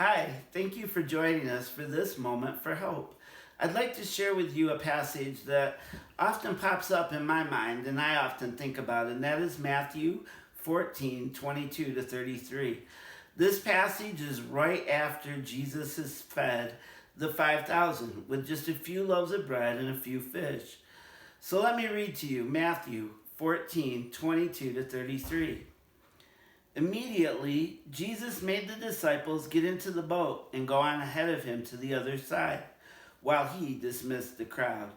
Hi, thank you for joining us for this moment for hope. I'd like to share with you a passage that often pops up in my mind and I often think about, and that is Matthew 14:22 to 33. This passage is right after Jesus has fed the 5,000 with just a few loaves of bread and a few fish. So let me read to you Matthew 14:22 to 33. Immediately, Jesus made the disciples get into the boat and go on ahead of him to the other side, while he dismissed the crowd.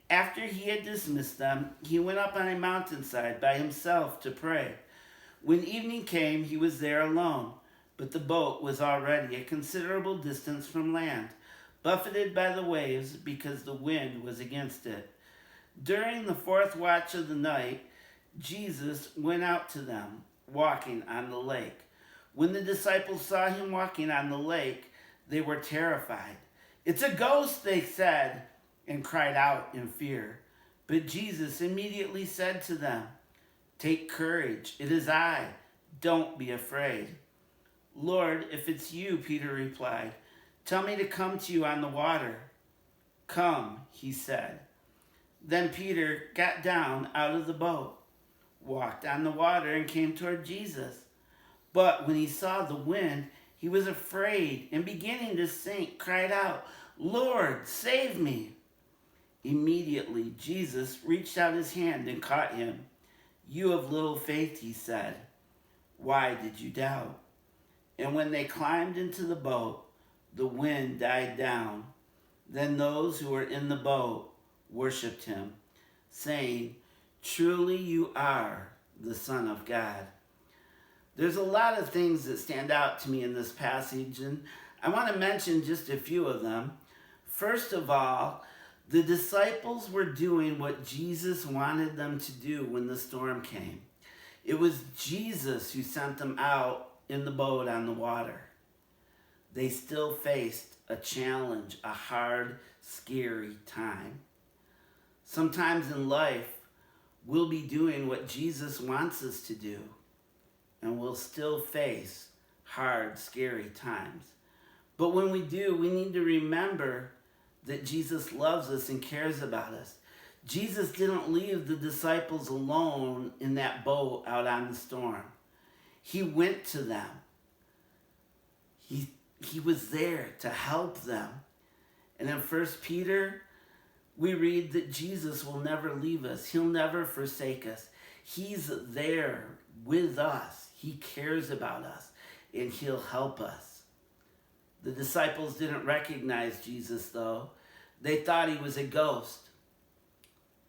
After he had dismissed them, he went up on a mountainside by himself to pray. When evening came, he was there alone, but the boat was already a considerable distance from land, buffeted by the waves because the wind was against it. During the fourth watch of the night, Jesus went out to them, walking on the lake. When the disciples saw him walking on the lake, they were terrified. "It's a ghost," they said, and cried out in fear. But Jesus immediately said to them, "Take courage, it is I. Don't be afraid." "Lord, if it's you," Peter replied, "tell me to come to you on the water." "Come," he said. Then Peter got down out of the boat, walked on the water, and came toward Jesus. But when he saw the wind, he was afraid, and beginning to sink, cried out, "Lord, save me." Immediately Jesus reached out his hand and caught him. "You of little faith," he said, "why did you doubt?" And when they climbed into the boat, the wind died down. Then those who were in the boat worshipped him, saying, "Truly you are the Son of God." There's a lot of things that stand out to me in this passage, and I want to mention just a few of them. First of all, the disciples were doing what Jesus wanted them to do when the storm came. It was Jesus who sent them out in the boat on the water. They still faced a challenge, a hard, scary time. Sometimes in life, we'll be doing what Jesus wants us to do, and we'll still face hard, scary times. But when we do, we need to remember that Jesus loves us and cares about us. Jesus didn't leave the disciples alone in that boat out on the storm. He went to them. He was there to help them. And in 1 Peter, we read that Jesus will never leave us. He'll never forsake us. He's there with us. He cares about us, and he'll help us. The disciples didn't recognize Jesus, though. They thought he was a ghost.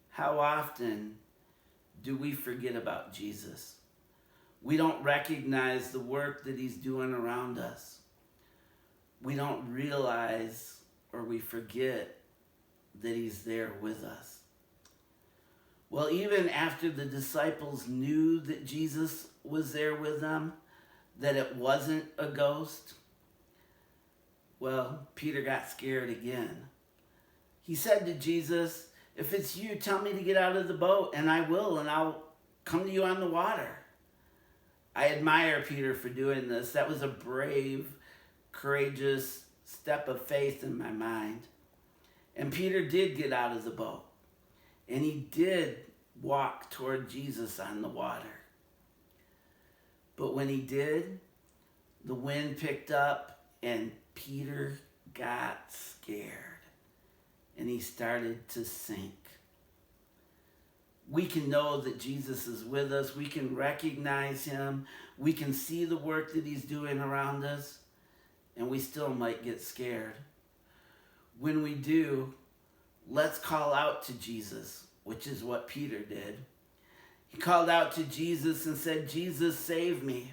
How often do we forget about Jesus? We don't recognize the work that he's doing around us. We don't realize, or we forget, that he's there with us. Well, even after the disciples knew that Jesus was there with them, that it wasn't a ghost, well, Peter got scared again. He said to Jesus, "If it's you, tell me to get out of the boat, and I will, and I'll come to you on the water." I admire Peter for doing this. That was a brave, courageous step of faith in my mind. And Peter did get out of the boat, and he did walk toward Jesus on the water. But when he did, the wind picked up, and Peter got scared, and he started to sink. We can know that Jesus is with us. We can recognize him. We can see the work that he's doing around us, and we still might get scared. When we do, let's call out to Jesus, which is what Peter did. He called out to Jesus and said, "Jesus, save me."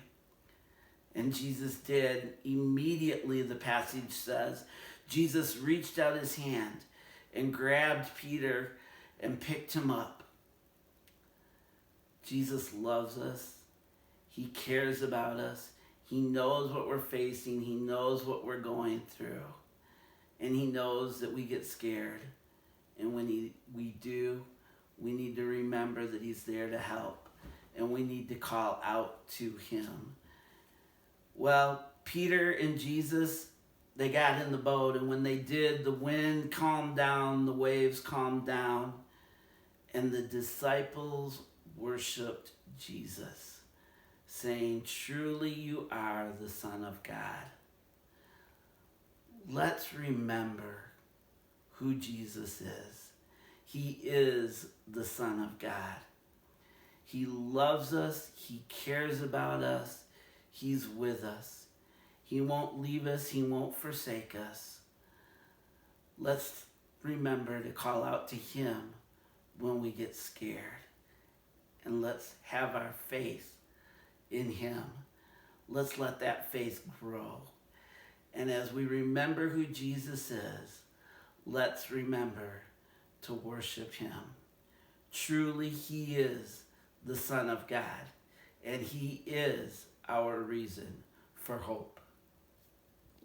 And Jesus did. Immediately, the passage says, Jesus reached out his hand and grabbed Peter and picked him up. Jesus loves us. He cares about us. He knows what we're facing. He knows what we're going through. And he knows that we get scared. And when we do, we need to remember that he's there to help. And we need to call out to him. Well, Peter and Jesus, they got in the boat, and when they did, the wind calmed down, the waves calmed down, and the disciples worshiped Jesus, saying, "Truly you are the Son of God." Let's remember who Jesus is. He is the Son of God. He loves us. He cares about us. He's with us. He won't leave us. He won't forsake us. Let's remember to call out to him when we get scared. And let's have our faith in him. Let's let that faith grow. And as we remember who Jesus is, let's remember to worship him. Truly, he is the Son of God, and he is our reason for hope.